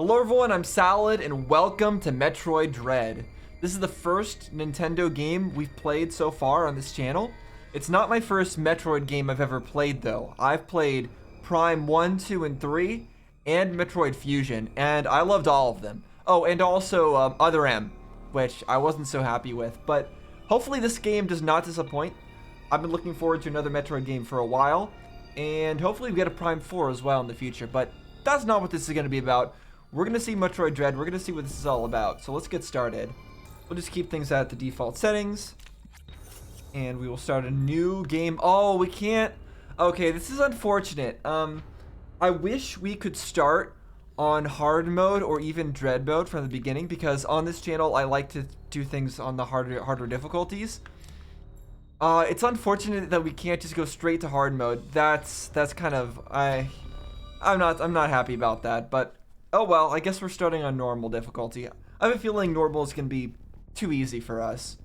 Hello everyone, I'm Salad, and welcome to Metroid Dread. This is the first Nintendo game we've played so far on this channel. It's not my first Metroid game I've ever played though. I've played Prime 1, 2, and 3, and Metroid Fusion, and I loved all of them. Oh, and also Other M, which I wasn't so happy with, but hopefully this game does not disappoint. I've been looking forward to another Metroid game for a while, and hopefully we get a Prime 4 as well in the future, but that's not what this is going to be about. We're going to see Metroid Dread. We're going to see what this is all about. So let's get started. We'll just keep things at the default settings. And we will start a new game. Oh, we can't. Okay, this is unfortunate. I wish we could start on hard mode or even dread mode from the beginning, because on this channel I like to do things on the harder difficulties. It's unfortunate that we can't just go straight to hard mode. That's kind of I'm not happy about that, but oh well, I guess we're starting on normal difficulty. I have a feeling normal is going to be too easy for us.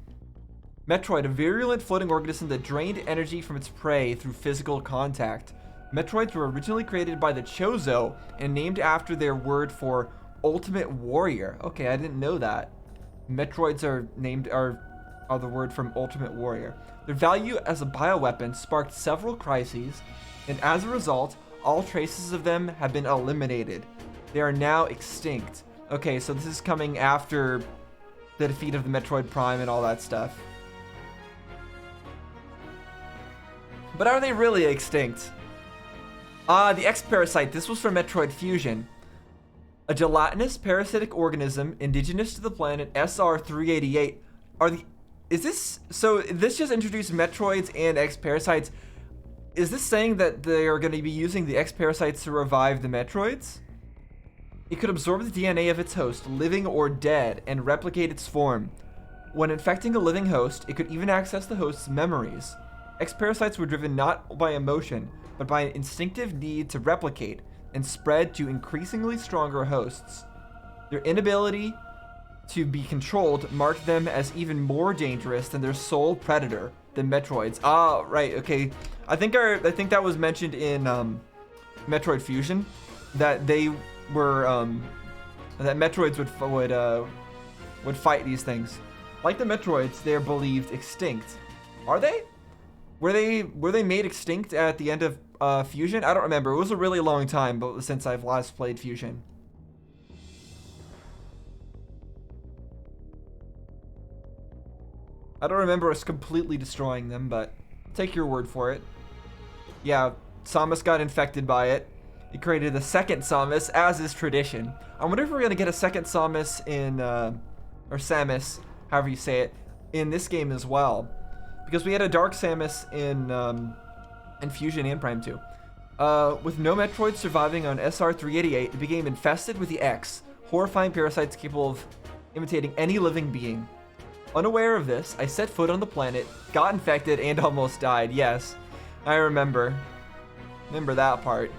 Metroid, a virulent floating organism that drained energy from its prey through physical contact. Metroids were originally created by the Chozo and named after their word for ultimate warrior. Okay, I didn't know that. Metroids are the word from ultimate warrior. Their value as a bioweapon sparked several crises, and as a result, all traces of them have been eliminated. They are now extinct. Okay, so this is coming after the defeat of the Metroid Prime and all that stuff. But are they really extinct? The X-Parasite. This was from Metroid Fusion. A gelatinous parasitic organism indigenous to the planet SR-388. This just introduced Metroids and X-Parasites. Is this saying that they are going to be using the X-Parasites to revive the Metroids? It could absorb the DNA of its host, living or dead, and replicate its form. When infecting a living host, it could even access the host's memories. X-Parasites were driven not by emotion, but by an instinctive need to replicate and spread to increasingly stronger hosts. Their inability to be controlled marked them as even more dangerous than their sole predator, the Metroids. Ah, right, okay. I think that was mentioned in Metroid Fusion, that they were that Metroids would fight these things. Like the Metroids, they are believed extinct. Are they? Were they made extinct at the end of Fusion? I don't remember. It was a really long time, but since I've last played Fusion. I don't remember us completely destroying them, but take your word for it. Yeah, Samus got infected by it. It created a second Samus, as is tradition. I wonder if we're going to get a second Samus in, or Samus, however you say it, in this game as well. Because we had a Dark Samus in Fusion and Prime 2. With no Metroids surviving on SR-388, it became infested with the X, horrifying parasites capable of imitating any living being. Unaware of this, I set foot on the planet, got infected, and almost died. Yes, I remember. Remember that part.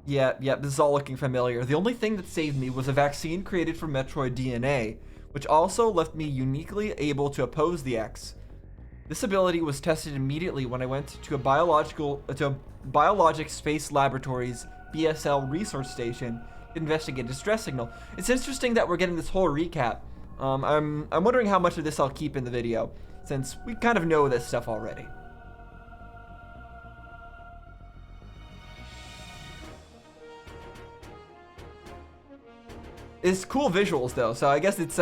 Yeah, this is all looking familiar. The only thing that saved me was a vaccine created from Metroid DNA, which also left me uniquely able to oppose the X. This ability was tested immediately when I went to a Biologic Space Laboratories BSL resource station to investigate a distress signal. It's interesting that we're getting this whole recap. I'm wondering how much of this I'll keep in the video, since we kind of know this stuff already. It's cool visuals though, so I guess it's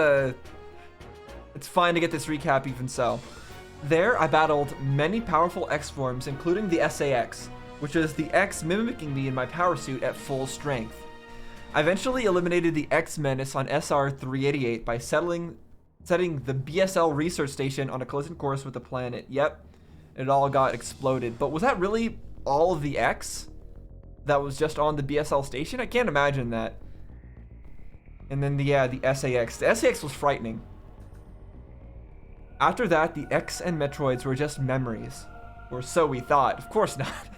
fine to get this recap even so. There, I battled many powerful X forms, including the SAS, which is the X mimicking me in my power suit at full strength. I eventually eliminated the X menace on SR-388 by setting the BSL research station on a collision course with the planet. Yep, it all got exploded. But was that really all of the X that was just on the BSL station? I can't imagine that. And then the SAS. The SAS was frightening. After that, the X and Metroids were just memories. Or so we thought. Of course not.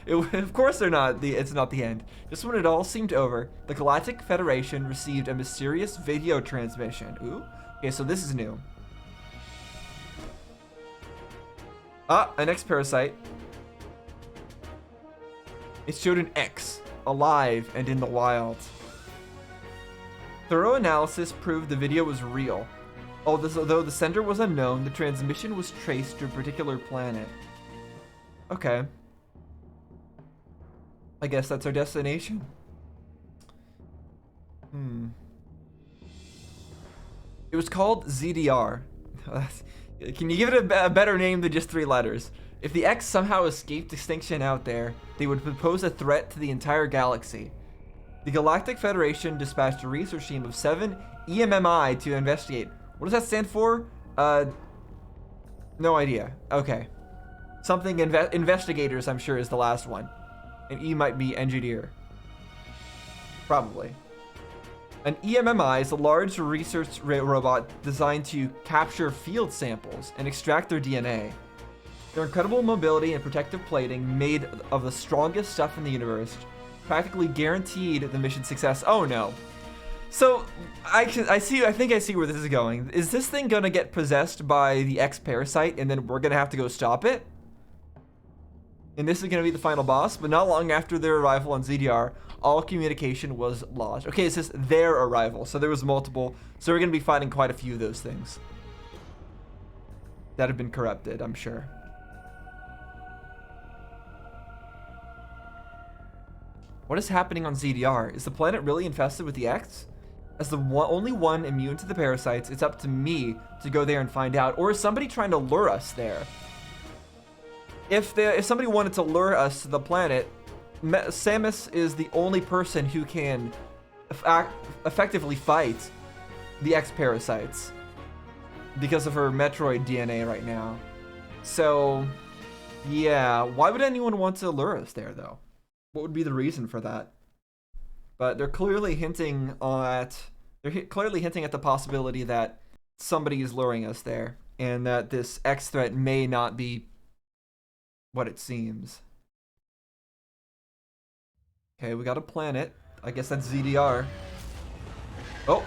Of course they're not. It's not the end. Just when it all seemed over, the Galactic Federation received a mysterious video transmission. Ooh. Okay, so this is new. Ah, an X parasite. It showed an X, alive and in the wild. Thorough analysis proved the video was real. Although the sender was unknown, the transmission was traced to a particular planet. Okay. I guess that's our destination. It was called ZDR. Can you give it a better name than just 3 letters? If the X somehow escaped extinction out there, they would pose a threat to the entire galaxy. The Galactic Federation dispatched a research team of 7 EMMI to investigate. What does that stand for? No idea. Okay. Something investigators, I'm sure, is the last one. And E might be engineer. Probably. An EMMI is a large research robot designed to capture field samples and extract their DNA. Their incredible mobility and protective plating, made of the strongest stuff in the universe, practically guaranteed the mission's success. Oh no. So, I think I see where this is going. Is this thing gonna get possessed by the X parasite and then we're gonna have to go stop it? And this is gonna be the final boss, but not long after their arrival on ZDR, all communication was lost. Okay, it says their arrival, so there was multiple. So we're gonna be fighting quite a few of those things that have been corrupted, I'm sure. What is happening on ZDR? Is the planet really infested with the X? As the only one immune to the parasites, it's up to me to go there and find out. Or is somebody trying to lure us there? If somebody wanted to lure us to the planet, Samus is the only person who can effectively fight the X parasites because of her Metroid DNA right now. So, yeah, why would anyone want to lure us there, though? What would be the reason for that? But they're clearly hinting at the possibility that somebody is luring us there, and that this X threat may not be what it seems. Okay, we got a planet. I guess that's ZDR. Oh.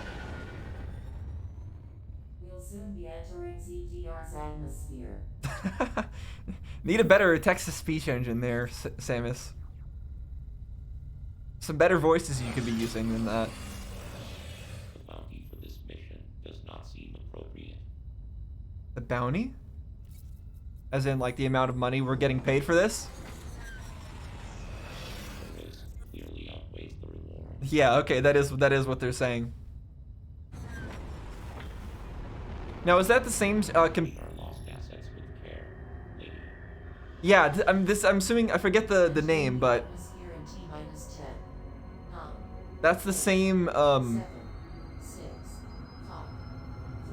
We'll soon be entering ZDR's atmosphere. Need a better text-to-speech engine there, Samus. Some better voices you could be using than that. The bounty for this mission does not seem appropriate. The bounty? As in, like, the amount of money we're getting paid for this? The risk clearly outweighs the reward. Yeah, okay, that is what they're saying. Now, is that the same? Our lost assets with care, lady. Yeah, I'm assuming, I forget the name, but Atmosphere in T-minus 10. 9, that's the same 7, 6, 5,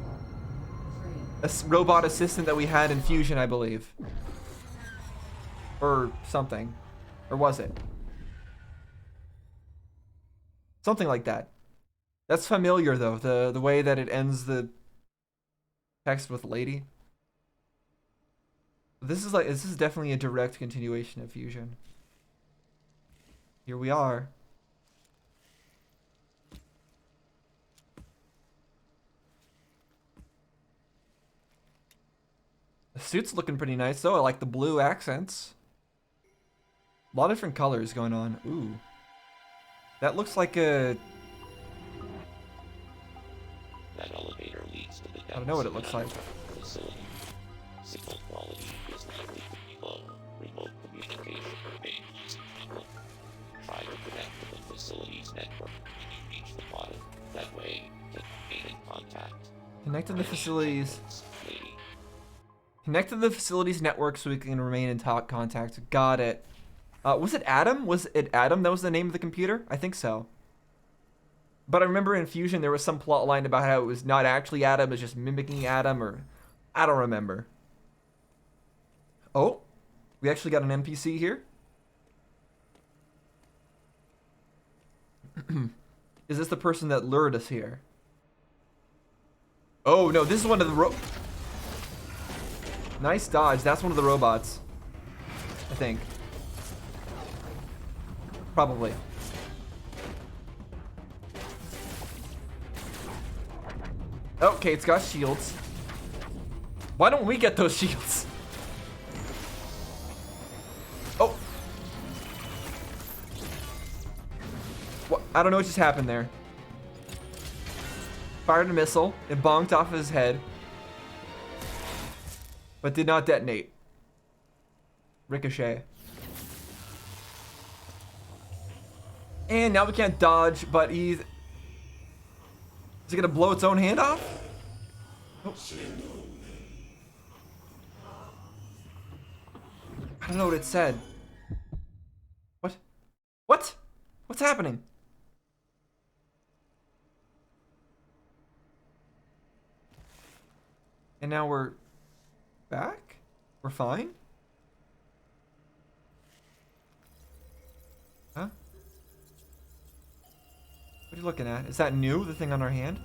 4, 3. robot assistant that we had in Fusion, I believe, or something, or was it something like that? That's familiar though. The way that it ends the text with lady. This is definitely a direct continuation of Fusion. Here we are. The suit's looking pretty nice though. I like the blue accents. A lot of different colors going on. Ooh. That looks like a... That elevator leads to the I don't know what it looks like. facility. Signal quality is likely to be low. Remote communication remains difficult. Try to connect to the facility's network when you reach the bottom. That way, you can remain in contact. Connect to the facilities. Lady. Connect to the facilities network so we can remain in contact. Got it. Was it Adam? Was it Adam that was the name of the computer? I think so. But I remember in Fusion there was some plot line about how it was not actually Adam, it was just mimicking Adam, or I don't remember. Oh, we actually got an NPC here. Is this the person that lured us here? Oh no, this is one of the nice dodge. That's one of the robots, I think. Probably. Okay, it's got shields. Why don't we get those shields? I don't know what just happened there. Fired a missile. It bonked off his head. But did not detonate. Ricochet. And now we can't dodge, but he's... Is it gonna blow its own hand off? Oh. I don't know what it said. What? What? What's happening? And now we're back? We're fine? Huh? What are you looking at? Is that new, the thing on our hand?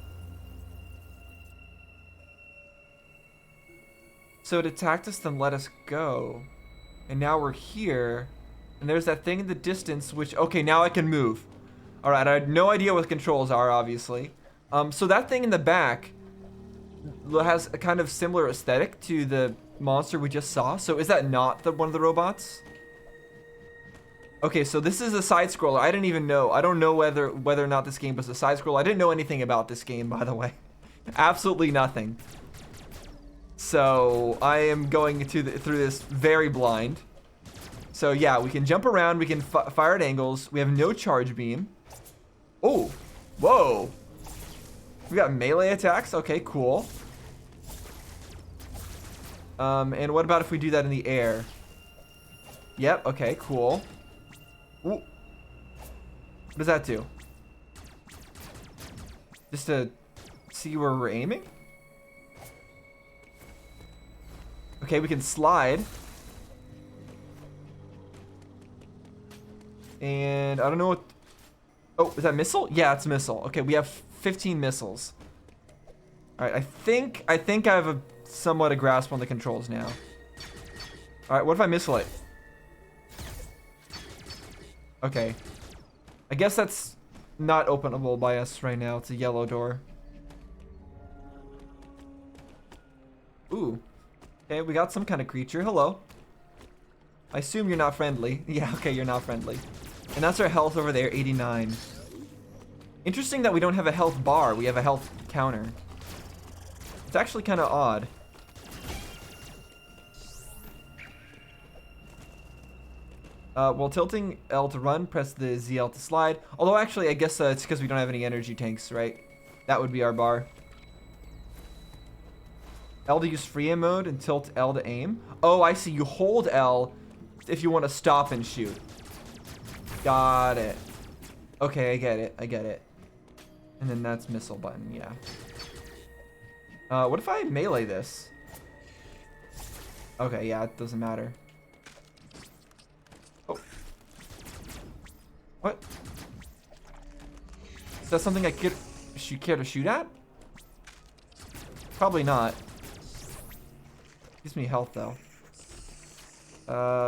So it attacked us, then let us go. And now we're here. And there's that thing in the distance, which... Okay, now I can move. Alright, I had no idea what the controls are, obviously. So that thing in the back has a kind of similar aesthetic to the monster we just saw. So is that not one of the robots? Okay, so this is a side scroller. I didn't even know. I don't know whether or not this game was a side scroller. I didn't know anything about this game, by the way. Absolutely nothing. So I am going through this very blind. So yeah, we can jump around. We can fire at angles. We have no charge beam. Oh, whoa. We got melee attacks. Okay, cool. And what about if we do that in the air? Yep, okay, cool. Ooh. What does that do? Just to see where we're aiming? Okay, we can slide. And I don't know what... Oh, is that missile? Yeah, it's missile. Okay, we have 15 missiles. All right, I think I have a somewhat a grasp on the controls now. All right, what if I missile it? Okay. I guess that's not openable by us right now. It's a yellow door. Ooh. Okay, we got some kind of creature. Hello. I assume you're not friendly. Yeah, okay, you're not friendly. And that's our health over there, 89. Interesting that we don't have a health bar. We have a health counter. It's actually kind of odd. While tilting L to run, press the ZL to slide. Although actually, I guess it's because we don't have any energy tanks, right? That would be our bar. L to use free aim mode and tilt L to aim. Oh, I see. You hold L if you want to stop and shoot. Got it. Okay, I get it. I get it. And then that's missile button, yeah. What if I melee this? Okay, yeah, it doesn't matter. Oh. What? Is that something I care to shoot at? Probably not. Gives me health though.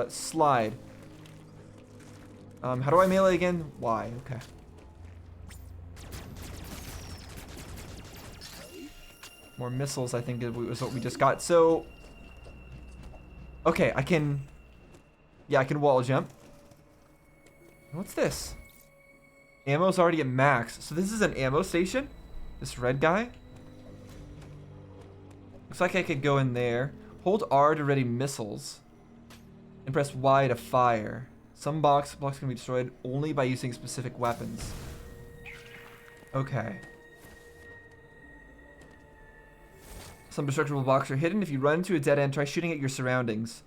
Slide. How do I melee again? Y, okay. More missiles, I think, was what we just got. So, okay, I can wall jump. What's this? Ammo's already at max. So this is an ammo station? This red guy? Looks like I could go in there. Hold R to ready missiles. And press Y to fire. Some blocks can be destroyed only by using specific weapons. Okay. Some destructible blocks are hidden. If you run into a dead end, try shooting at your surroundings.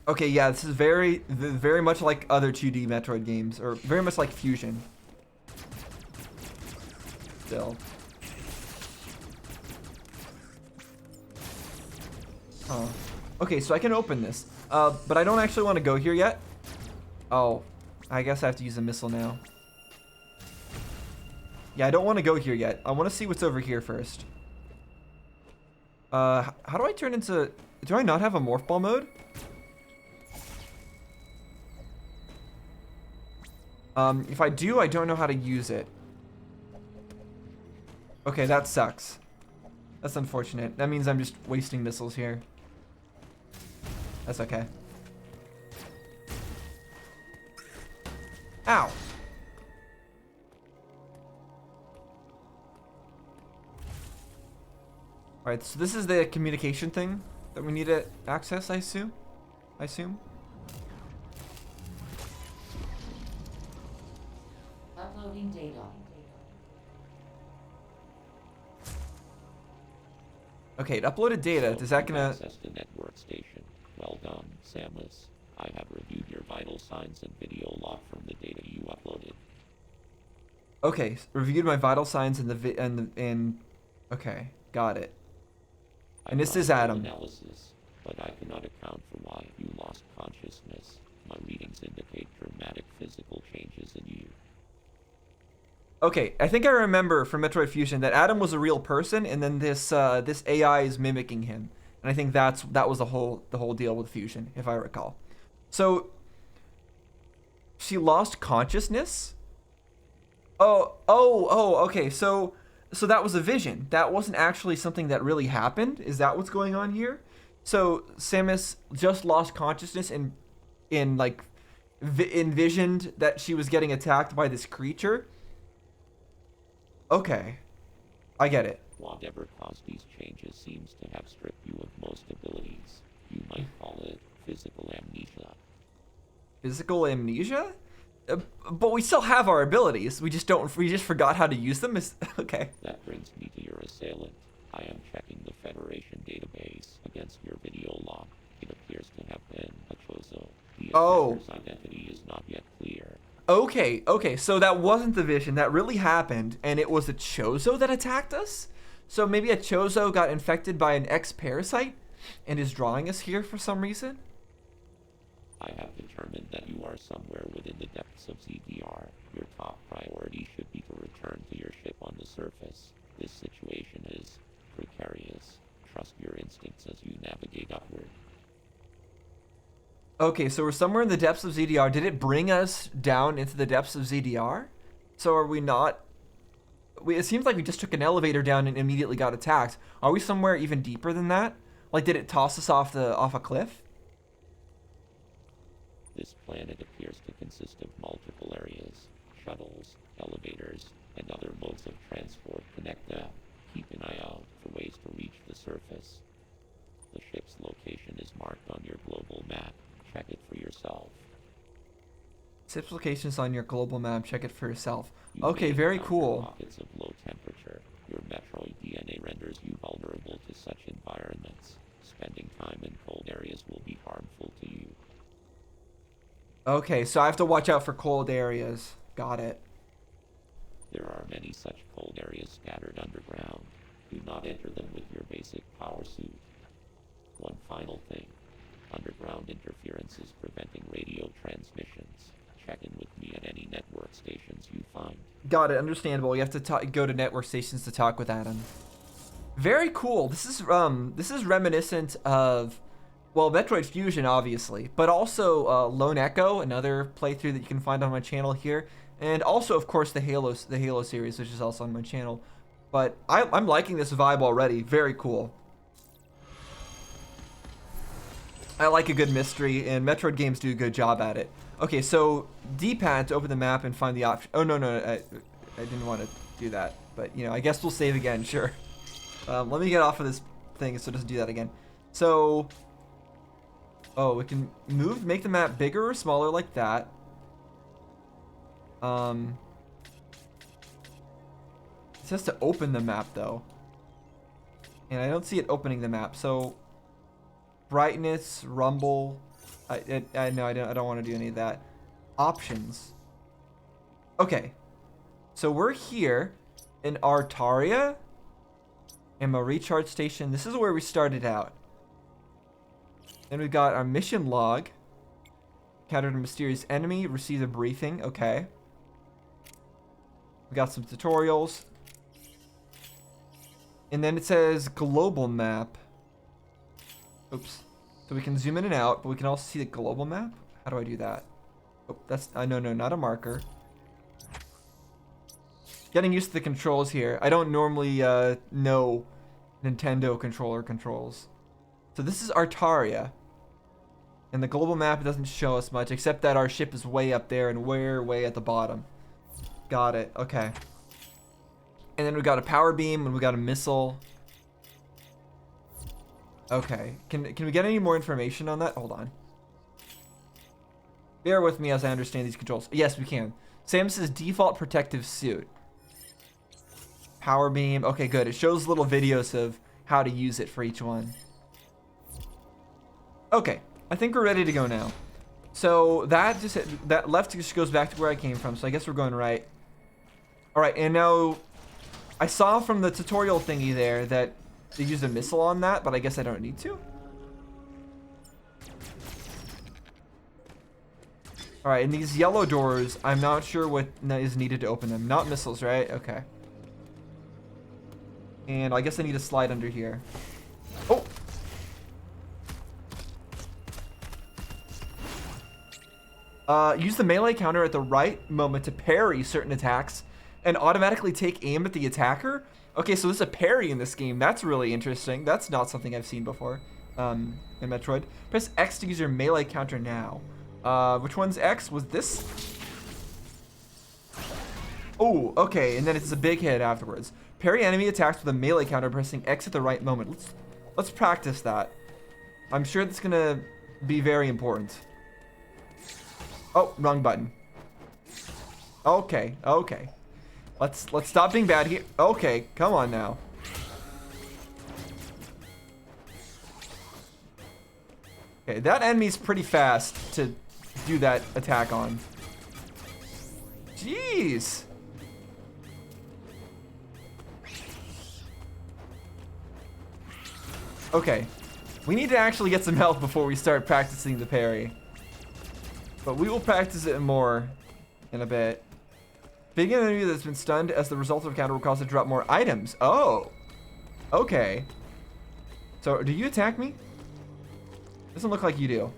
Okay, yeah, this is very much like other 2D Metroid games, or very much like Fusion. Still. Huh. Okay, so I can open this. But I don't actually want to go here yet. Oh, I guess I have to use a missile now. Yeah, I don't want to go here yet. I want to see what's over here first. How do I turn into... Do I not have a morph ball mode? If I do, I don't know how to use it. Okay, that sucks. That's unfortunate. That means I'm just wasting missiles here. That's okay. Ow. Alright, so this is the communication thing that we need to access, I assume? Uploading data. Okay, it uploaded data. So Is that you've gonna... accessed the network station. Well done, Samus. I have reviewed your vital signs and video log from the data you uploaded. Okay, reviewed my vital signs okay, got it. And this is Adam. Analysis, but I cannot account for why you lost consciousness. My readings indicate dramatic physical changes in you. Okay, I think I remember from Metroid Fusion that Adam was a real person, and then this AI is mimicking him, and I think that was the whole deal with Fusion, if I recall. So she lost consciousness. Okay. So that was a vision. That wasn't actually something that really happened. Is that what's going on here? So Samus just lost consciousness and envisioned that she was getting attacked by this creature. Okay, I get it. Whatever caused these changes seems to have stripped you of most abilities. You might call it physical amnesia. Physical amnesia? But we still have our abilities. We just forgot how to use them. Okay. That brings me to your assailant. I am checking the Federation database against your video log. It appears to have been a Chozo. The attacker's identity is not yet clear. Okay, so that wasn't the vision. That really happened, and it was a Chozo that attacked us? So maybe a Chozo got infected by an X-parasite and is drawing us here for some reason? I have determined that you are somewhere within the depths of ZDR. Your top priority should be to return to your ship on the surface. This situation is precarious. Trust your instincts as you navigate upward. Okay, so we're somewhere in the depths of ZDR. Did it bring us down into the depths of ZDR? So are we not... It seems like we just took an elevator down and immediately got attacked. Are we somewhere even deeper than that? Like, did it toss us off a cliff? This planet appears to consist of multiple areas. Shuttles, elevators, and other modes of transport connect them. Keep an eye out for ways to reach the surface. The ship's location is marked on your global map. Check it for yourself. Ship's location's on your global map. Check it for yourself. You Okay, may very encounter cool. Pockets of low temperature. Your Metroid DNA renders you vulnerable to such environments. Spending time in cold areas will be harmful to you. Okay, so I have to watch out for cold areas. Got it. There are many such cold areas scattered underground. Do not enter them with your basic power suit. One final thing. Underground interference is preventing radio transmissions. Check in with me at any network stations you find. Got it. Understandable. You have to go to network stations to talk with Adam. Very cool. This is reminiscent of, well, Metroid Fusion, obviously, but also Lone Echo, another playthrough that you can find on my channel here, and also, of course, the Halo series, which is also on my channel. But I'm liking this vibe already. Very cool. I like a good mystery, and Metroid games do a good job at it. Okay, so D-pad to open the map and find the option. Oh, no, I didn't want to do that, but, you know, I guess we'll save again, sure. Let me get off of this thing so it doesn't do that again. So, we can make the map bigger or smaller like that. It says to open the map, though. And I don't see it opening the map, so... Brightness, rumble. No, I don't want to do any of that. Options. Okay. So we're here in Artaria. And a recharge station. This is where we started out. Then we've got our mission log. Encountered a mysterious enemy. Received a briefing. Okay. We got some tutorials. And then it says global map. Oops. So we can zoom in and out, but we can also see the global map. How do I do that? Oh, that's... no, not a marker. Getting used to the controls here. I don't normally know Nintendo controller controls. So this is Artaria. And the global map, it doesn't show us much, except that our ship is way up there and we're way at the bottom. Got it. Okay. And then we got a power beam and we got a missile. Okay. Can we get any more information on that? Hold on. Bear with me as I understand these controls. Yes, we can. Samus's default protective suit. Power beam. Okay, good. It shows little videos of how to use it for each one. Okay. I think we're ready to go now. So that left just goes back to where I came from. So I guess we're going right. All right, and now I saw from the tutorial thingy there that they used a missile on that, but I guess I don't need to. All right, and these yellow doors, I'm not sure what is needed to open them. Not missiles, right? Okay. And I guess I need to slide under here. Oh! Use the melee counter at the right moment to parry certain attacks and automatically take aim at the attacker. Okay, so there's a parry in this game. That's really interesting. That's not something I've seen before in Metroid. Press X to use your melee counter now. Which one's X? Was this? Oh, okay, and then it's a big hit afterwards. Parry enemy attacks with a melee counter pressing X at the right moment. Let's practice that. I'm sure that's gonna be very important. Oh, wrong button. Okay, okay. Let's stop being bad here. Okay, come on now. Okay, that enemy's pretty fast to do that attack on. Jeez. Okay. We need to actually get some health before we start practicing the parry. But we will practice it more in a bit. Being an enemy that's been stunned as the result of a counter will cause it to drop more items. Oh. Okay. So, do you attack me? Doesn't look like you do.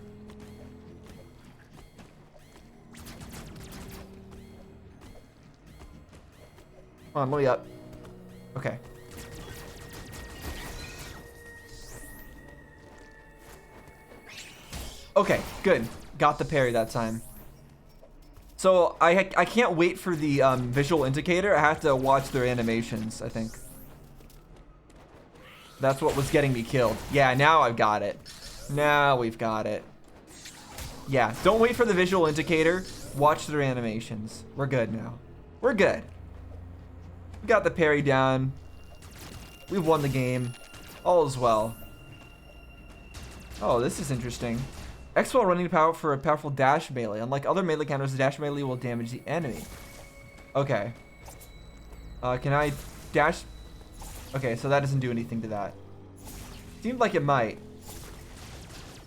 Come on, let me up. Okay. Okay, good. Got the parry that time. So I can't wait for the visual indicator. I have to watch their animations, I think. That's what was getting me killed. Yeah, now I've got it. Now we've got it. Yeah, don't wait for the visual indicator. Watch their animations. We're good now. We're good. We got the parry down. We've won the game. All is well. Oh, this is interesting. X while running power for a powerful dash melee. Unlike other melee counters, the dash melee will damage the enemy. Okay. Can I dash? Okay, so that doesn't do anything to that. Seemed like it might.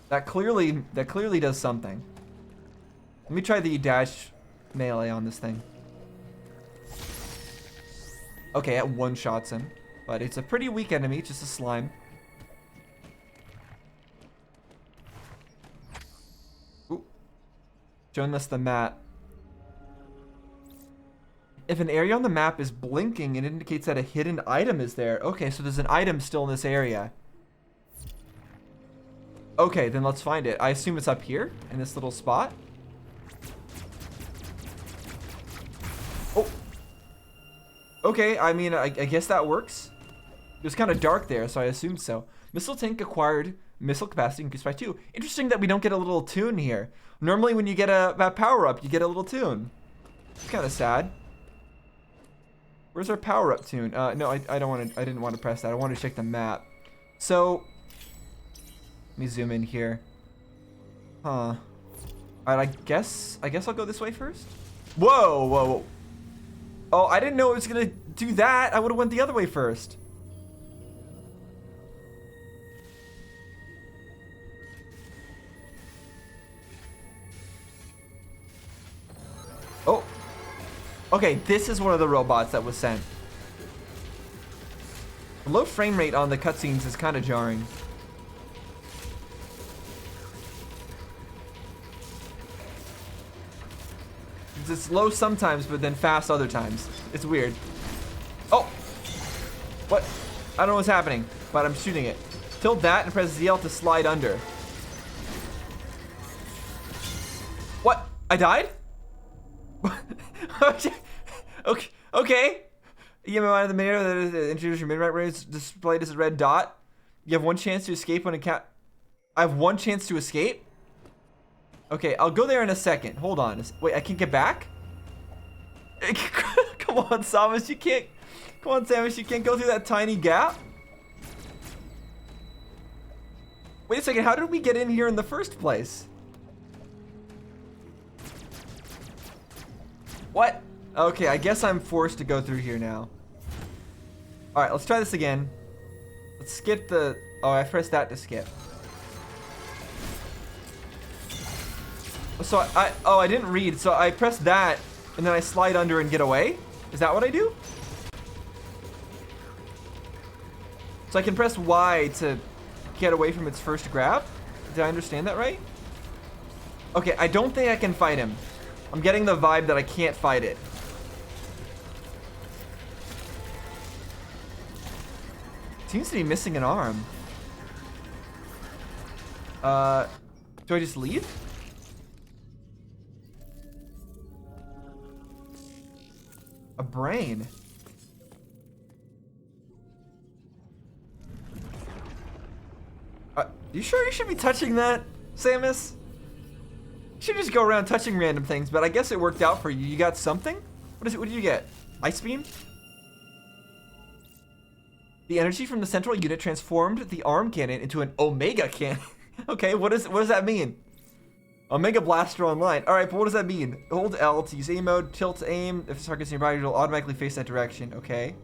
That clearly does something. Let me try the dash melee on this thing. Okay, it one-shots him. But it's a pretty weak enemy, just a slime. Ooh. Showing us the map. If an area on the map is blinking, it indicates that a hidden item is there. Okay, so there's an item still in this area. Okay, then let's find it. I assume it's up here in this little spot. Oh. Okay, I mean, I guess that works. It was kind of dark there, so I assumed so. Missile tank acquired. Missile capacity increased by 2. Interesting that we don't get a little tune here. Normally when you get a power-up, you get a little tune. It's kind of sad. Where's our power-up tune? No, I didn't want to press that. I wanted to check the map. So, let me zoom in here. Huh. Alright, I guess I'll go this way first. Whoa, whoa, whoa. Oh, I didn't know it was gonna do that. I would have went the other way first. Oh. Okay, this is one of the robots that was sent. The low frame rate on the cutscenes is kind of jarring. It's low sometimes, but then fast other times. It's weird. Oh! What? I don't know what's happening, but I'm shooting it. Tilt that and press ZL to slide under. I died? Okay. Okay. You have a the mirror that is introduce your midnight range displayed as a red dot. You have one chance to escape when I have one chance to escape? Okay, I'll go there in a second. Hold on. Wait, I can't get back? Come on, Samus, you can't. Come on, Samus, you can't go through that tiny gap? Wait a second, how did we get in here in the first place? What? Okay, I guess I'm forced to go through here now. Alright, let's try this again. Let's skip the... Oh, I pressed that to skip. So I didn't read. So I press that, and then I slide under and get away? Is that what I do? So I can press Y to get away from its first grab? Did I understand that right? Okay, I don't think I can fight him. I'm getting the vibe that I can't fight it. Seems to be missing an arm. Do I just leave? A brain. You sure you should be touching that, Samus? You should just go around touching random things, but I guess it worked out for you. You got something? What is it? What did you get? Ice beam? The energy from the central unit transformed the arm cannon into an Omega cannon. Okay, what does that mean? Omega Blaster online. Alright, but what does that mean? Hold L to use aim mode, tilt to aim. If the target's nearby, it'll automatically face that direction. Okay.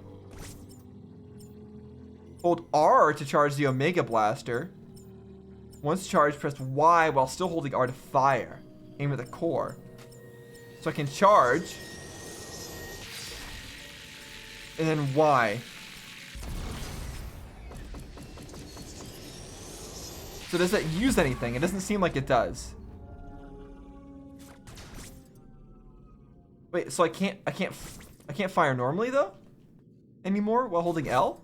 Hold R to charge the Omega Blaster. Once charged, press Y while still holding R to fire. Aim at the core. So I can charge. And then Y. So does that use anything? It doesn't seem like it does. Wait, so I can't fire normally though? Anymore while holding L?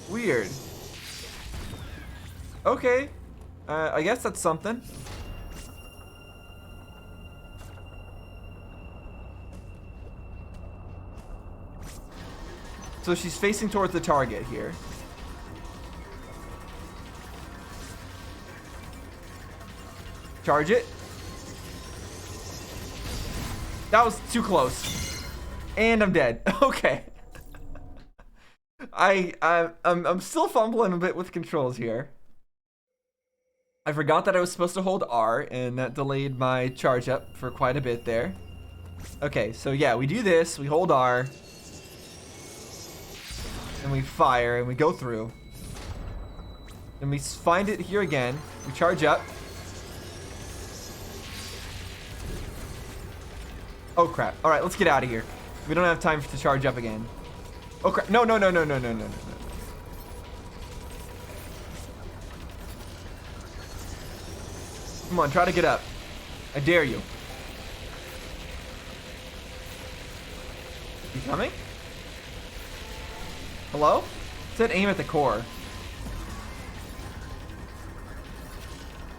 Weird. Okay. I guess that's something. So she's facing towards the target here. Charge it. That was too close. And I'm dead. Okay. I'm still fumbling a bit with controls here. I forgot that I was supposed to hold R, and that delayed my charge up for quite a bit there. Okay, so yeah, we do this, we hold R, and we fire, and we go through. Then we find it here again, we charge up. Oh crap, alright, let's get out of here. We don't have time to charge up again. Oh crap, no. Come on, try to get up. I dare you. You coming? Hello? It said aim at the core.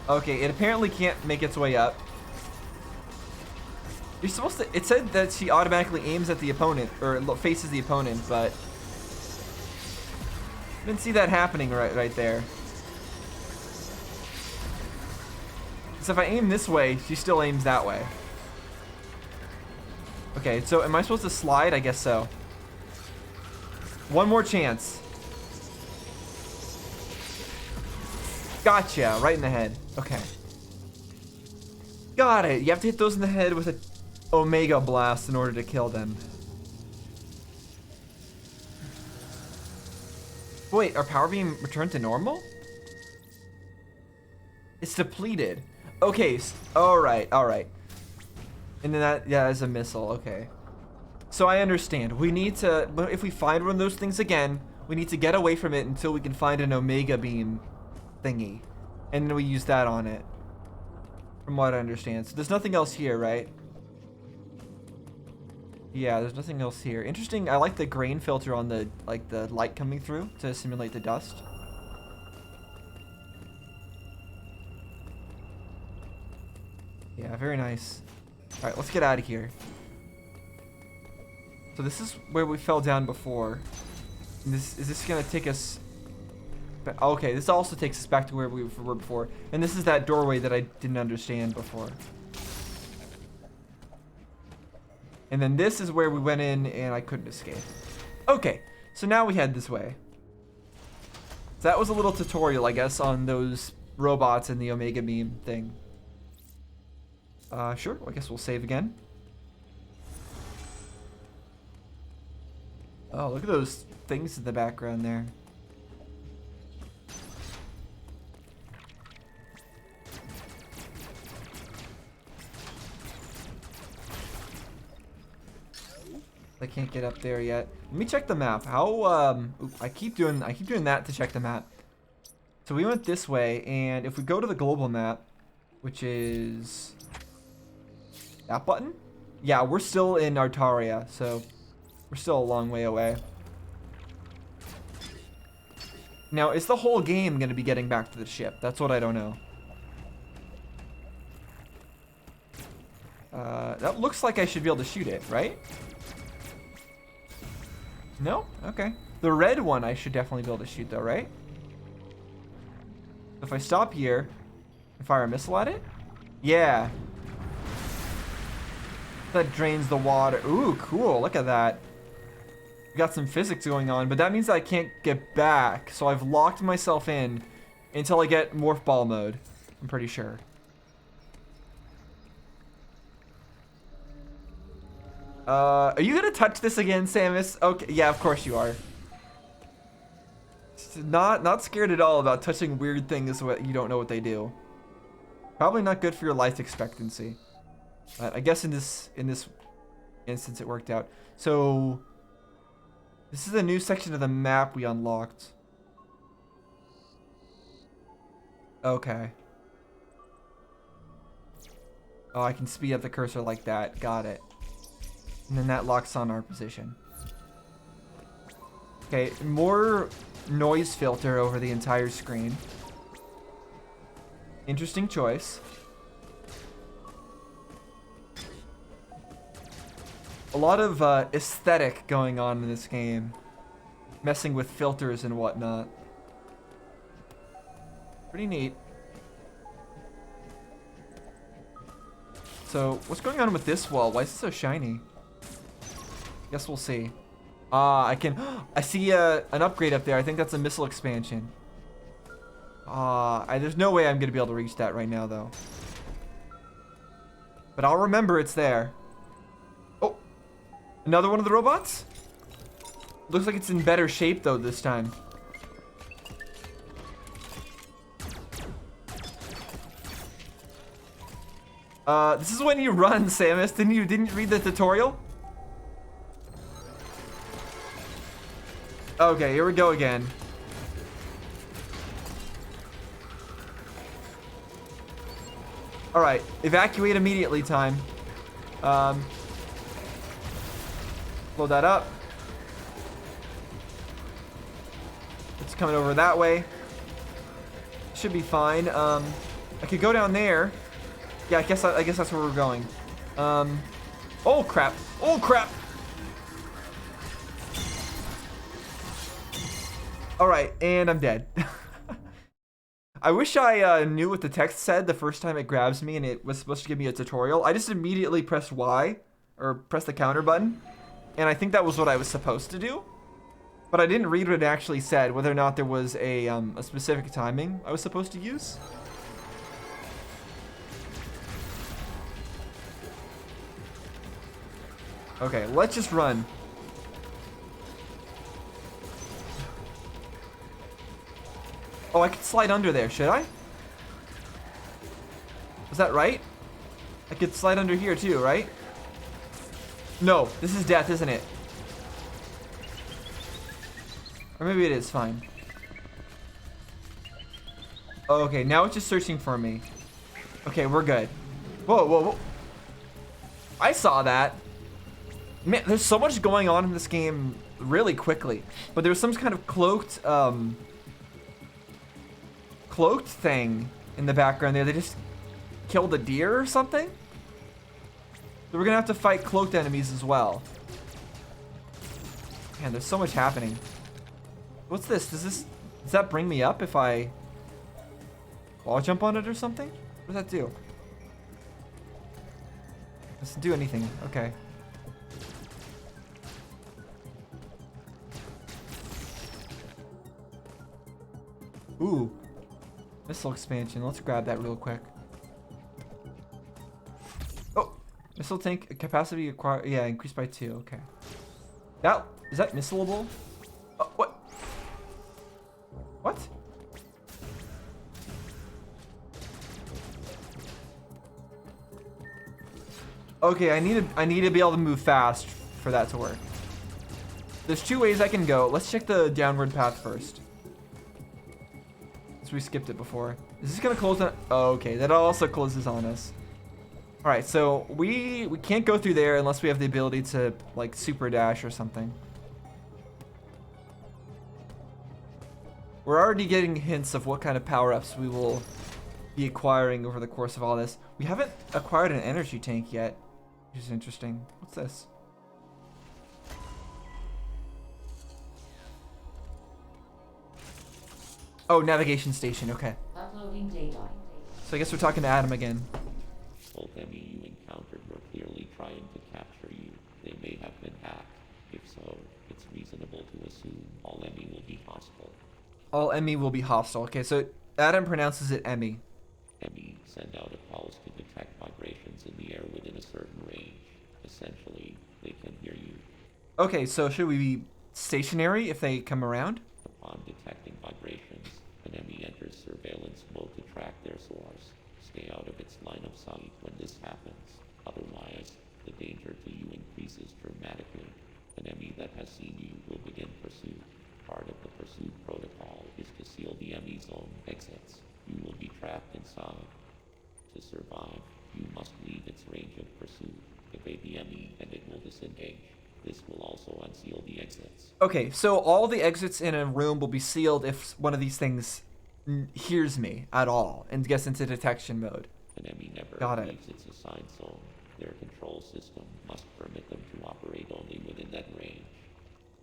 Okay, it apparently can't make its way up. You're supposed to... It said that she automatically aims at the opponent, or faces the opponent, but... I didn't see that happening right there. So if I aim this way, she still aims that way. Okay, so am I supposed to slide? I guess so. One more chance. Gotcha, right in the head. Okay. Got it. You have to hit those in the head with a Omega Blast in order to kill them. Wait, our power beam returned to normal? It's depleted. Okay, alright. And then that, yeah, is a missile, okay. So I understand. We need to, but if we find one of those things again, we need to get away from it until we can find an Omega beam thingy. And then we use that on it. From what I understand. So there's nothing else here, right? Yeah, there's nothing else here. Interesting, I like the grain filter on the, like, the light coming through to simulate the dust. Yeah, very nice. All right, let's get out of here. So this is where we fell down before. And is this gonna take us? Okay, this also takes us back to where we were before. And this is that doorway that I didn't understand before. And then this is where we went in and I couldn't escape. Okay, so now we head this way. So that was a little tutorial, I guess, on those robots and the Omega Beam thing. Sure, well, I guess we'll save again. Oh, look at those things in the background there. I can't get up there yet. Let me check the map. How I keep doing that to check the map. So we went this way, and if we go to the global map, which is that button? Yeah, we're still in Artaria, so we're still a long way away. Now, is the whole game going to be getting back to the ship? That's what I don't know. That looks like I should be able to shoot it, right? No? Okay. The red one I should definitely be able to shoot though, right? If I stop here and fire a missile at it? Yeah. That drains the water. Ooh, cool. Look at that. We got some physics going on, but that means I can't get back. So I've locked myself in until I get morph ball mode. I'm pretty sure. Are you gonna touch this again, Samus? Okay, yeah, of course you are. Not scared at all about touching weird things what you don't know what they do. Probably not good for your life expectancy. I guess in this instance it worked out. So this is a new section of the map we unlocked. Okay. Oh, I can speed up the cursor like that. Got it. And then that locks on our position. Okay, more noise filter over the entire screen. Interesting choice. A lot of aesthetic going on in this game. Messing with filters and whatnot. Pretty neat. So, what's going on with this wall? Why is it so shiny? Guess we'll see. I see an upgrade up there. I think that's a missile expansion. There's no way I'm gonna be able to reach that right now, though. But I'll remember it's there. Oh, another one of the robots? Looks like it's in better shape, though, this time. This is when you run, Samus. Didn't you read the tutorial? Okay, here we go again. Alright, evacuate immediately time. Load that up. It's coming over that way. Should be fine. I could go down there. Yeah, I guess that's where we're going. Oh crap. Oh crap. Alright, and I'm dead. I wish I knew what the text said the first time it grabs me and it was supposed to give me a tutorial. I just immediately pressed Y, or pressed the counter button, and I think that was what I was supposed to do. But I didn't read what it actually said, whether or not there was a specific timing I was supposed to use. Okay, let's just run. Oh, I could slide under there, should I? Was that right? I could slide under here too, right? No, this is death, isn't it? Or maybe it is, fine. Okay, now it's just searching for me. Okay, we're good. Whoa, whoa, whoa. I saw that. Man, there's so much going on in this game really quickly. But there's some kind of cloaked thing in the background there. They just killed a deer or something? So we're gonna have to fight cloaked enemies as well. Man, there's so much happening. What's this? Does that bring me up if I wall jump on it or something? What does that do? Doesn't do anything. Okay. Ooh. Missile expansion. Let's grab that real quick. Oh! Missile tank capacity acquired. Yeah, increased by 2. Okay. Is that missileable? What? What? Okay, I need to be able to move fast for that to work. There's 2 ways I can go. Let's check the downward path first. Since we skipped it before. Is this gonna close on? Oh, okay, that also closes on us. All right, so we can't go through there unless we have the ability to like super dash or something. We're already getting hints of what kind of power-ups we will be acquiring over the course of all this. We haven't acquired an energy tank yet, which is interesting. What's this? Oh, navigation station. Okay. Uploading data. So I guess we're talking to Adam again. Both enemy you encountered were clearly trying to capture you. They may have been hacked. If so, it's reasonable to assume all enemy will be hostile. All Emmy will be hostile. Okay, so Adam pronounces it Emmy. Enemy send out a pulse to detect vibrations in the air within a certain range. Essentially, they can hear you. Okay, so should we be stationary if they come around? Upon detecting vibrations, an enemy enters surveillance mode to track their source. Stay out of its line of sight when this happens. Otherwise, the danger to you increases dramatically. An enemy that has seen you will begin pursuit. Part of the pursuit protocol is to seal the enemy's own exits. You will be trapped inside. To survive, you must leave its range of pursuit. Evade the enemy and it will disengage. This will also unseal the exits. Okay, so all the exits in a room will be sealed if one of these things hears me at all and gets into detection mode. An enemy never Got it. leaves its assigned zone. Their control system must permit them to operate only within that range.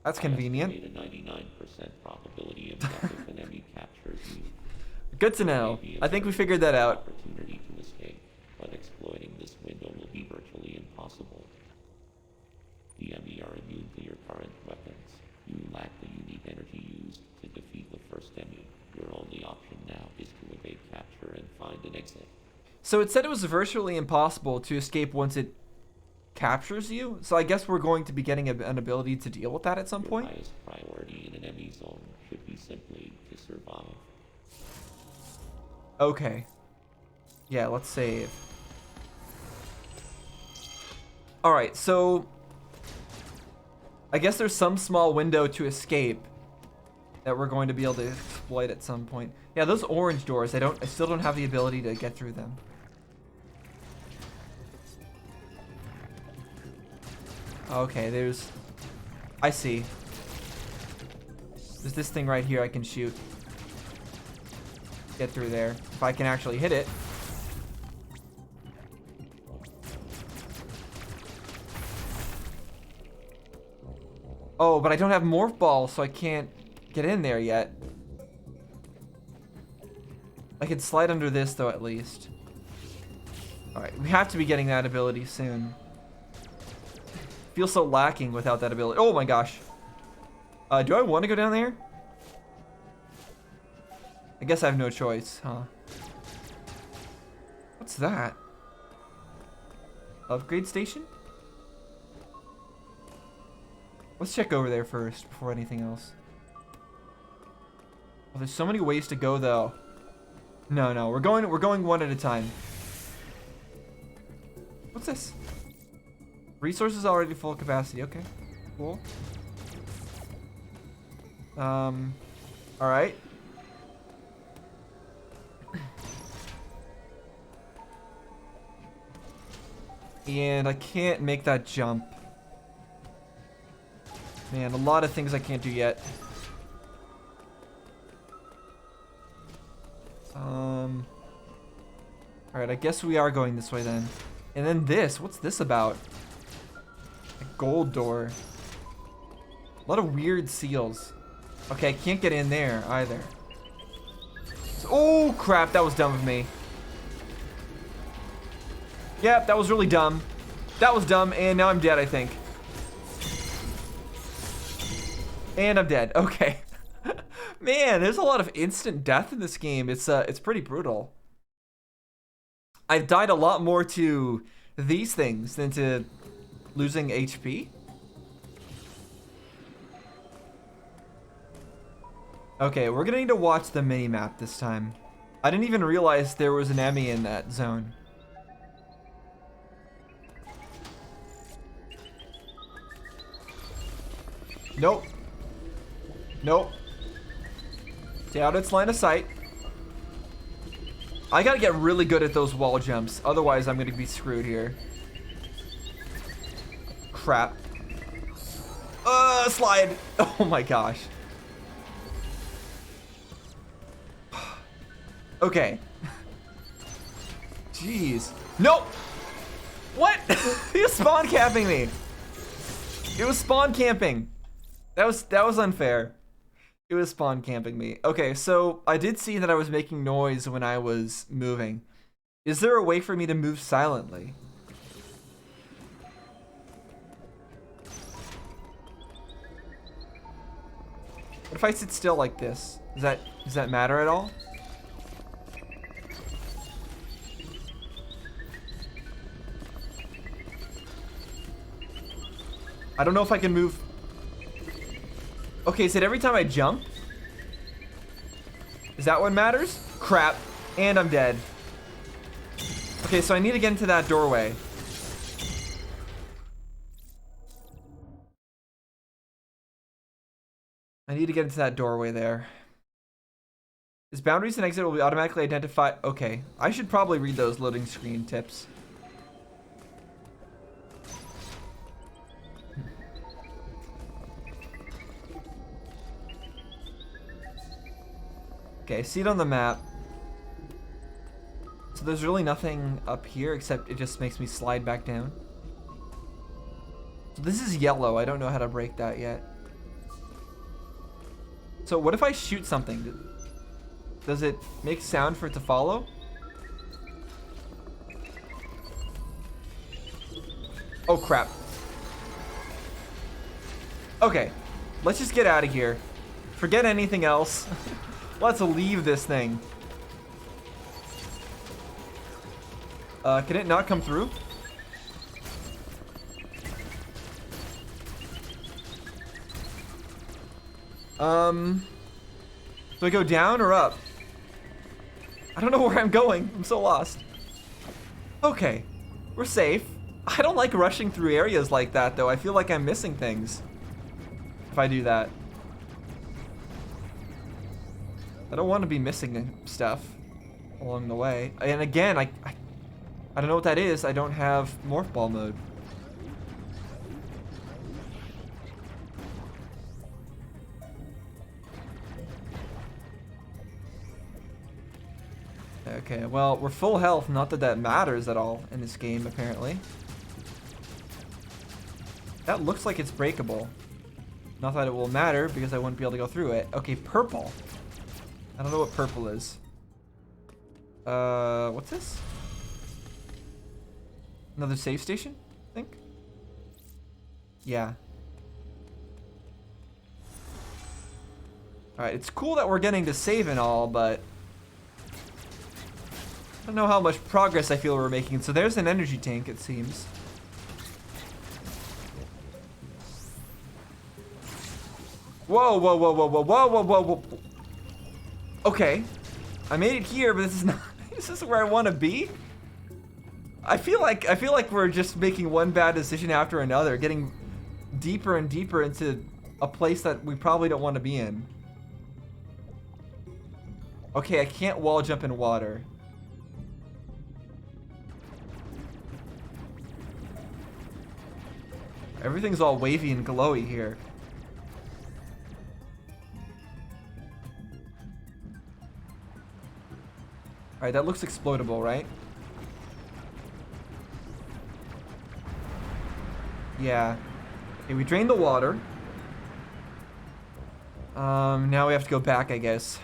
That's convenient. I estimate a 99% probability of death if an enemy captures you. Good to know. I think we figured that out. Opportunity to escape, but exploiting this window will be virtually impossible. The enemy are immune to your current weapons. You lack the unique energy used to defeat the first enemy. Your only option now is to evade capture and find an exit. So it said it was virtually impossible to escape once it captures you. So I guess we're going to be getting an ability to deal with that at some Your point. highest priority in an enemy zone should be simply to survive. Okay. Yeah, let's save. Alright, so I guess there's some small window to escape that we're going to be able to exploit at some point. Yeah, those orange doors, I still don't have the ability to get through them. Okay, I see. There's this thing right here I can shoot. Get through there. If I can actually hit it. Oh, but I don't have morph ball, so I can't get in there yet. I can slide under this though, at least. Alright, we have to be getting that ability soon. Feels so lacking without that ability. Oh my gosh. Do I want to go down there? I guess I have no choice, huh? What's that? Upgrade station? Let's check over there first before anything else. Oh, there's so many ways to go though. No, we're going one at a time. What's this? Resources already full capacity. Okay, cool. All right. And I can't make that jump. Man, a lot of things I can't do yet. Alright, I guess we are going this way then. And then this, what's this about? A gold door. A lot of weird seals. Okay, I can't get in there either. Oh crap, that was dumb of me. Yep, that was really dumb. That was dumb, and now I'm dead, I think. And I'm dead, okay. Man, there's a lot of instant death in this game. It's pretty brutal. I've died a lot more to these things than to losing HP. Okay, we're gonna need to watch the mini-map this time. I didn't even realize there was an enemy in that zone. Nope. Nope. Stay out of its line of sight. I gotta get really good at those wall jumps, otherwise I'm gonna be screwed here. Crap. Slide. Oh my gosh. Okay. Jeez. Nope. What? He was spawn camping me. It was spawn camping. That was unfair. It was spawn camping me. Okay, so I did see that I was making noise when I was moving. Is there a way for me to move silently? What if I sit still like this? Does that matter at all? I don't know if I can move. Okay, is it every time I jump? Is that what matters? Crap. And I'm dead. Okay, so I need to get into that doorway. I need to get into that doorway there. His boundaries and exit will be automatically identified. Okay, I should probably read those loading screen tips. Okay, I see it on the map. So there's really nothing up here except it just makes me slide back down. So this is yellow. I don't know how to break that yet. So what if I shoot something? Does it make sound for it to follow? Oh crap. Okay, let's just get out of here. Forget anything else. Let's leave this thing. Can it not come through? Do I go down or up? I don't know where I'm going. I'm so lost. Okay, we're safe. I don't like rushing through areas like that though. I feel like I'm missing things if I do that. I don't want to be missing stuff along the way. And again, I don't know what that is. I don't have morph ball mode. Okay, well, we're full health. Not that that matters at all in this game, apparently. That looks like it's breakable. Not that it will matter because I wouldn't be able to go through it. Okay, purple. I don't know what purple is. What's this? Another save station, I think? Yeah. Alright, it's cool that we're getting to save and all, but I don't know how much progress I feel we're making. So there's an energy tank, it seems. Whoa, whoa, whoa, whoa, whoa, whoa, whoa, whoa, whoa. Okay. I made it here, but this is not this is where I want to be. I feel like we're just making one bad decision after another, getting deeper and deeper into a place that we probably don't want to be in. Okay, I can't wall jump in water. Everything's all wavy and glowy here. Alright, that looks explodable, right? Yeah. Okay, we drained the water. Now we have to go back, I guess.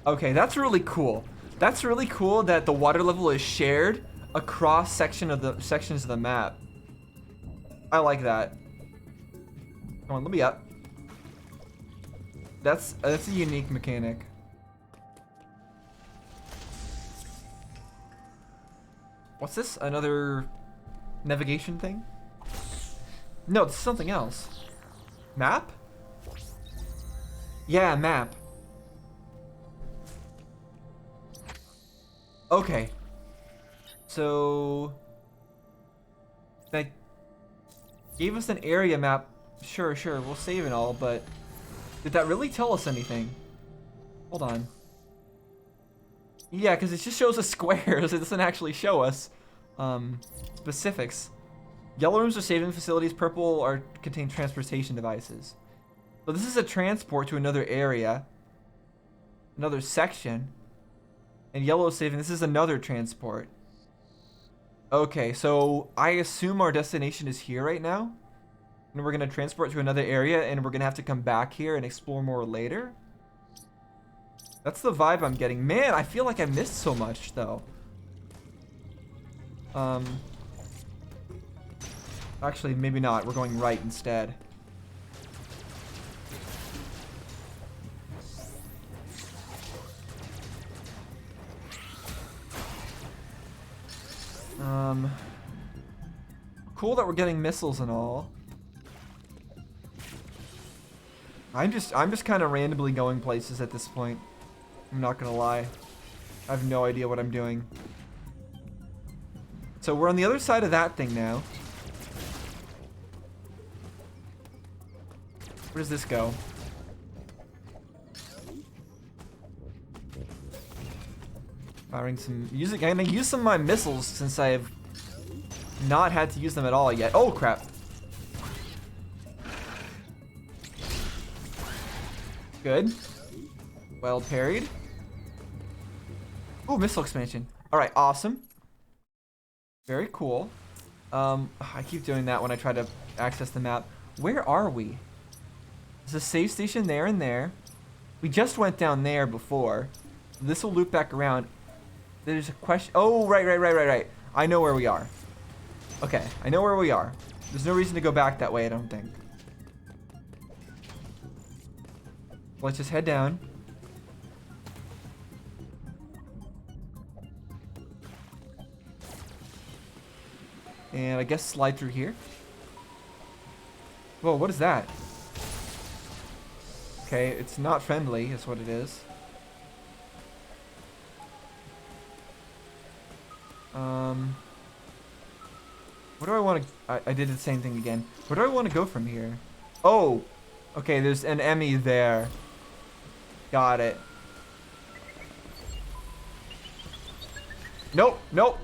Okay, that's really cool. That's really cool that the water level is shared across sections of the map. I like that. Come on, let me up. That's a unique mechanic. What's this? Another navigation thing? No, this is something else. Map? Yeah, map. Okay. So that gave us an area map. Sure, we'll save and all, but did that really tell us anything? Hold on. Yeah, because it just shows us squares. It doesn't actually show us specifics. Yellow rooms are saving facilities. Purple are contain transportation devices. So this is a transport to another area, another section. And yellow saving, this is another transport. Okay, so I assume our destination is here right now. And we're going to transport to another area, and we're going to have to come back here and explore more later. That's the vibe I'm getting. Man, I feel like I missed so much, though. Actually, maybe not. We're going right instead. Cool that we're getting missiles and all. I'm just kind of randomly going places at this point. I'm not gonna lie. I have no idea what I'm doing. So we're on the other side of that thing now. Where does this go? Firing some music. I'm gonna use some of my missiles since I have not had to use them at all yet. Oh crap. Good. Well parried. Ooh, missile expansion. Alright, awesome. Very cool. I keep doing that when I try to access the map. Where are we? There's a save station there and there. We just went down there before. This will loop back around. There's a question. Oh, right. I know where we are. Okay, I know where we are. There's no reason to go back that way, I don't think. Let's just head down. And I guess slide through here. Whoa, what is that? Okay, it's not friendly, is what it is. What do I want to... I did the same thing again. Where do I want to go from here? Oh! Okay, there's an Emmy there. Got it. Nope. Nope.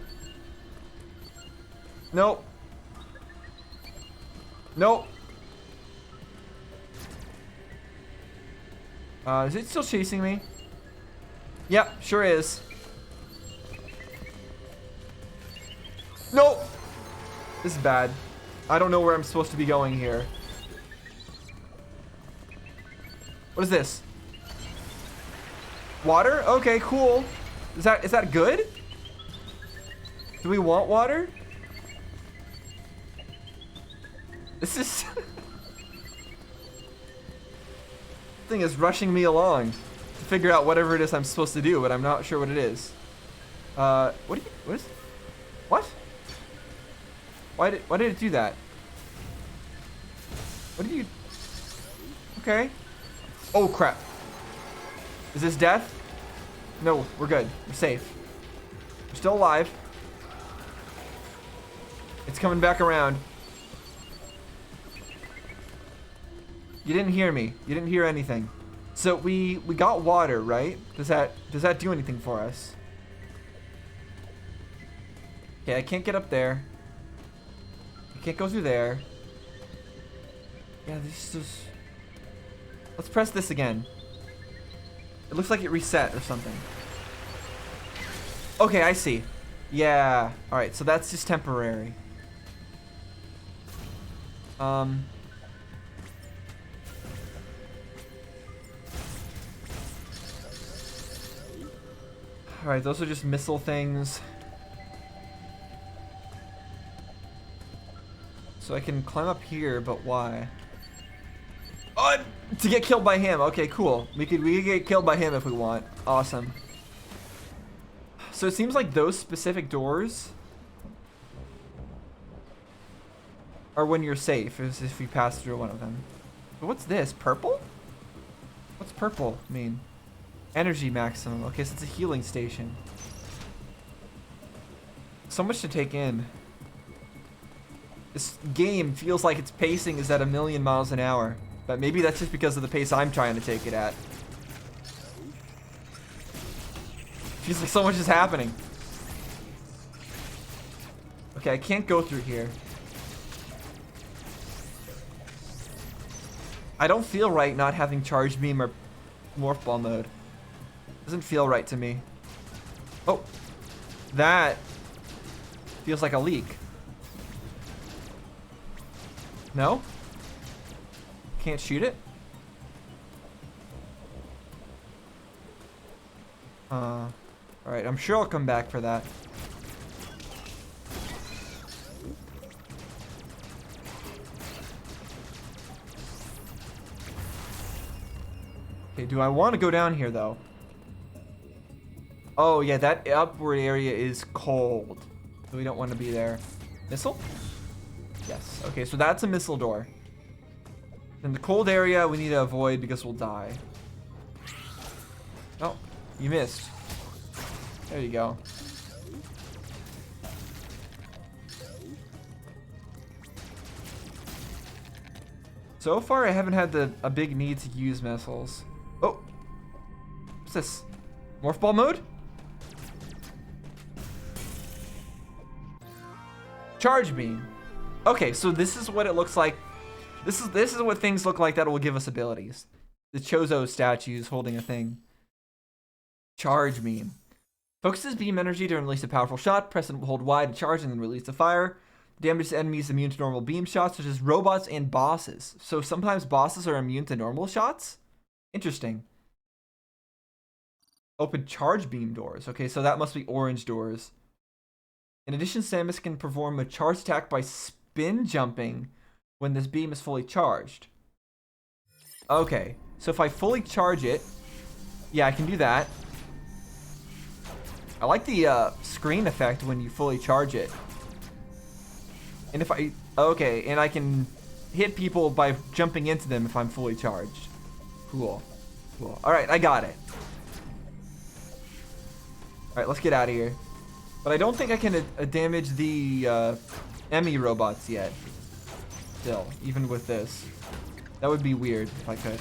Is it still chasing me? Yep, sure is. Nope. This is bad. I don't know where I'm supposed to be going here. What is this? Water? Okay, cool. Is that good? Do we want water? This is... thing is rushing me along to figure out whatever it is I'm supposed to do, but I'm not sure what it is. What is... What? Why did it do that? What did you... Okay. Oh, crap. Is this death? No, we're good. We're safe. We're still alive. It's coming back around. You didn't hear me. You didn't hear anything. So we got water, right? Does that do anything for us? Okay, I can't get up there. I can't go through there. Yeah, this is... Let's press this again. It looks like it reset or something. Okay, I see. Yeah. All right, so that's just temporary. All right, those are just missile things. So I can climb up here, but why? Oh, to get killed by him. Okay, cool. We could get killed by him if we want. Awesome. So it seems like those specific doors are when you're safe, is if you pass through one of them. But what's this? Purple? What's purple mean? Energy maximum. Okay, so it's a healing station. So much to take in. This game feels like its pacing is at 1,000,000 miles an hour. But maybe that's just because of the pace I'm trying to take it at. Feels like so much is happening. Okay, I can't go through here. I don't feel right not having charge beam or morph ball mode. Doesn't feel right to me. Oh, that feels like a leak. No? Can't shoot it? Alright, I'm sure I'll come back for that. Okay, do I want to go down here though? Oh yeah, that upward area is cold. So we don't want to be there. Missile? Yes. Okay, so that's a missile door. And the cold area we need to avoid because we'll die. Oh, you missed. There you go. So far I haven't had a big need to use missiles. Oh, what's this? Morph ball mode? Charge beam. Okay, so this is what it looks like. This is what things look like that will give us abilities. The Chozo statues holding a thing. Charge beam. Focuses beam energy to release a powerful shot. Press and hold Y to charge and then release the fire. Damages enemies immune to normal beam shots, such as robots and bosses. So sometimes bosses are immune to normal shots? Interesting. Open charge beam doors. Okay, so that must be orange doors. In addition, Samus can perform a charge attack by spin jumping when this beam is fully charged. Okay, so if I fully charge it, yeah, I can do that. I like the screen effect when you fully charge it. And if I, okay, and I can hit people by jumping into them if I'm fully charged. Cool, cool. All right, I got it. All right, let's get out of here. But I don't think I can damage the Emmy robots yet. Still, even with this. That would be weird if I could.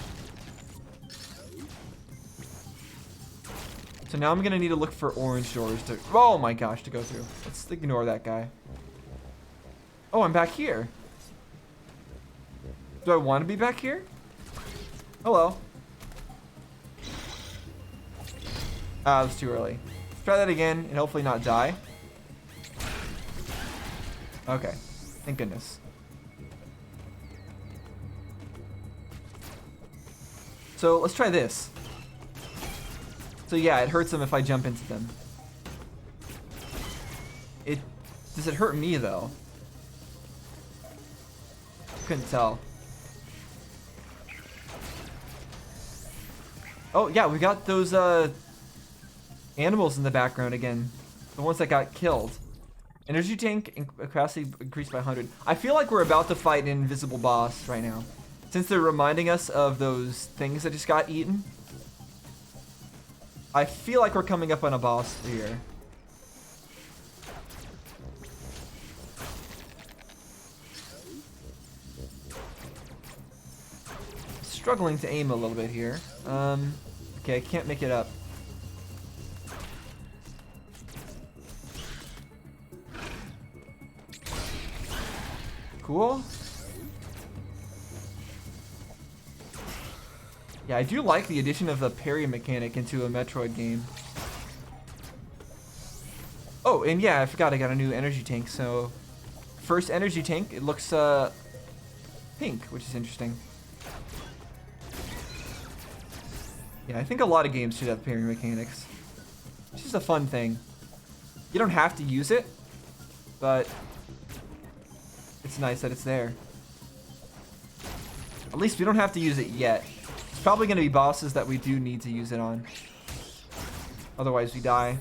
So now I'm gonna need to look for orange doors to, oh my gosh, to go through. Let's ignore that guy. Oh, I'm back here. Do I want to be back here? Hello. Ah, it was too early. Let's try that again and hopefully not die. Okay, thank goodness. So let's try this. So yeah, it hurts them if I jump into them. Does it hurt me though? Couldn't tell. Oh yeah, we got those animals in the background again. The ones that got killed. Energy tank capacity increased by 100. I feel like we're about to fight an invisible boss right now. Since they're reminding us of those things that just got eaten. I feel like we're coming up on a boss here. Struggling to aim a little bit here. Okay, I can't make it up. Cool. Yeah, I do like the addition of the parry mechanic into a Metroid game. Oh, and yeah, I forgot I got a new energy tank. So, first energy tank, it looks pink, which is interesting. Yeah, I think a lot of games should have pairing mechanics. It's just a fun thing. You don't have to use it, but it's nice that it's there. At least we don't have to use it yet. It's probably going to be bosses that we do need to use it on. Otherwise, we die.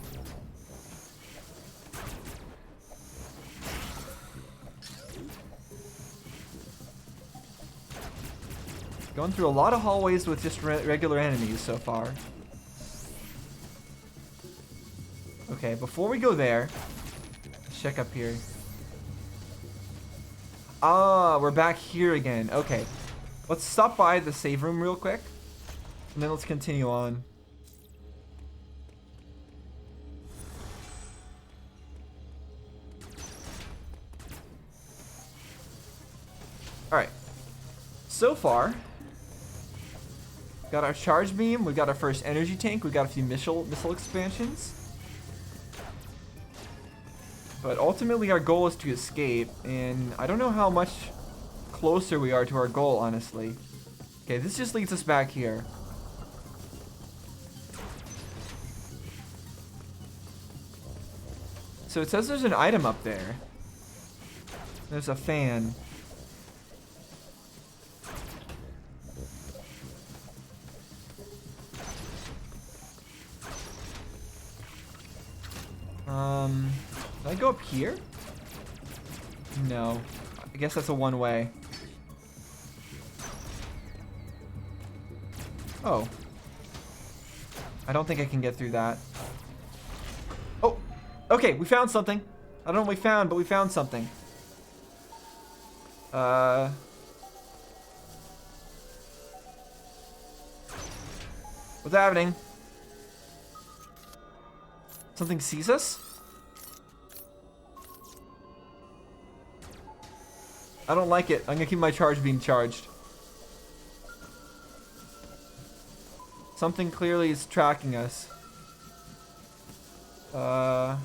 Going through a lot of hallways with just regular enemies so far. Okay, before we go there, let's check up here. Ah, we're back here again. Okay. Let's stop by the save room real quick. And then let's continue on. Alright. So far, got our charge beam, we got our first energy tank, we got a few missile expansions. But ultimately our goal is to escape, and I don't know how much closer we are to our goal, honestly. Okay, this just leads us back here. So it says there's an item up there. There's a fan. Can I go up here? No. I guess that's a one-way. Oh. I don't think I can get through that. Oh! Okay, we found something. I don't know what we found, but we found something. What's happening? Something sees us? I don't like it. I'm gonna keep my charge beam charged. Something clearly is tracking us. Oh.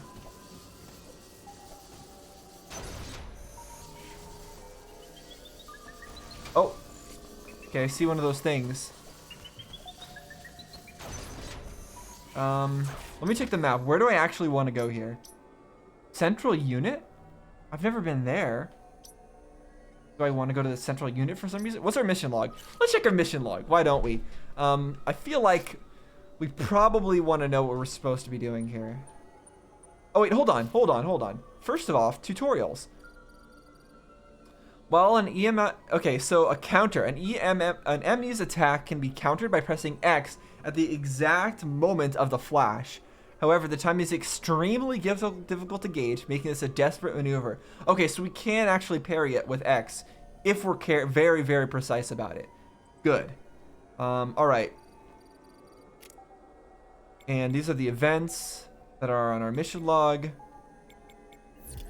Okay, I see one of those things. Let me check the map. Where do I actually want to go here? Central unit? I've never been there. Do I want to go to the central unit for some reason? What's our mission log? Let's check our mission log. Why don't we? I feel like we probably want to know what we're supposed to be doing here. Oh, wait, hold on. First of all, tutorials. Well, an EMF... Okay, so a counter. An enemy's attack can be countered by pressing X at the exact moment of the flash. However, the time is extremely difficult to gauge, making this a desperate maneuver. Okay, so we can actually parry it with X if we're very, very precise about it. Good. Alright. And these are the events that are on our mission log.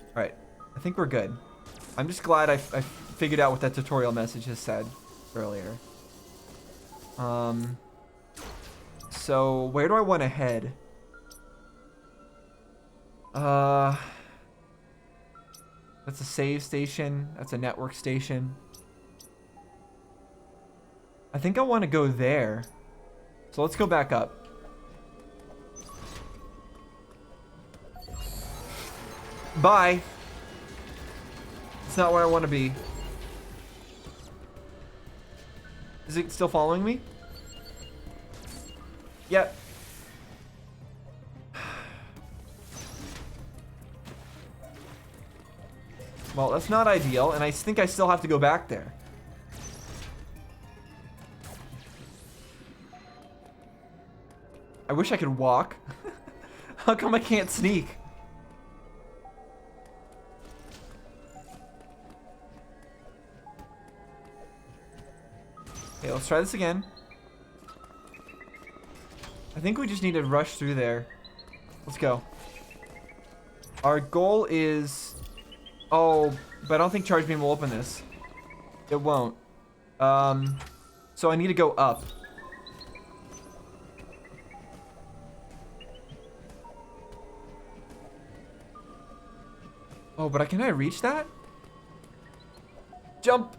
Alright, I think we're good. I'm just glad I figured out what that tutorial message has said earlier. So where do I want to head? That's a save station. That's a network station. I think I want to go there. So let's go back up. Bye. It's not where I want to be. Is it still following me? Yep. Well, that's not ideal, and I think I still have to go back there. I wish I could walk. How come I can't sneak? Okay, let's try this again. I think we just need to rush through there. Let's go. Our goal is... Oh, but I don't think Charge Beam will open this. It won't. So I need to go up. Oh, but can I reach that? Jump!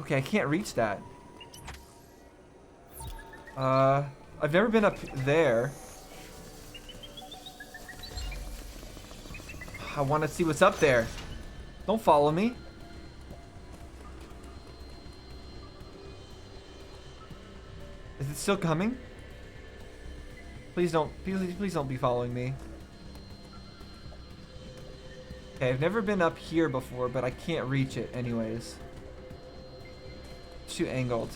Okay, I can't reach that. I've never been up there. I want to see what's up there. Don't follow me. Is it still coming? Please don't, please don't be following me. Okay, I've never been up here before, but I can't reach it anyways. It's too angled.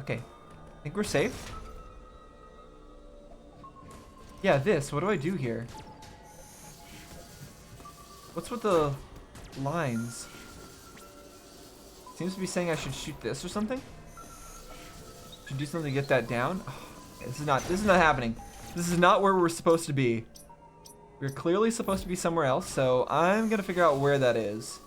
Okay, I think we're safe. Yeah, this, what do I do here? What's with the lines? Seems to be saying I should shoot this or something? Should do something to get that down? Oh, this is not happening. This is not where we're supposed to be. We're clearly supposed to be somewhere else, so I'm gonna figure out where that is.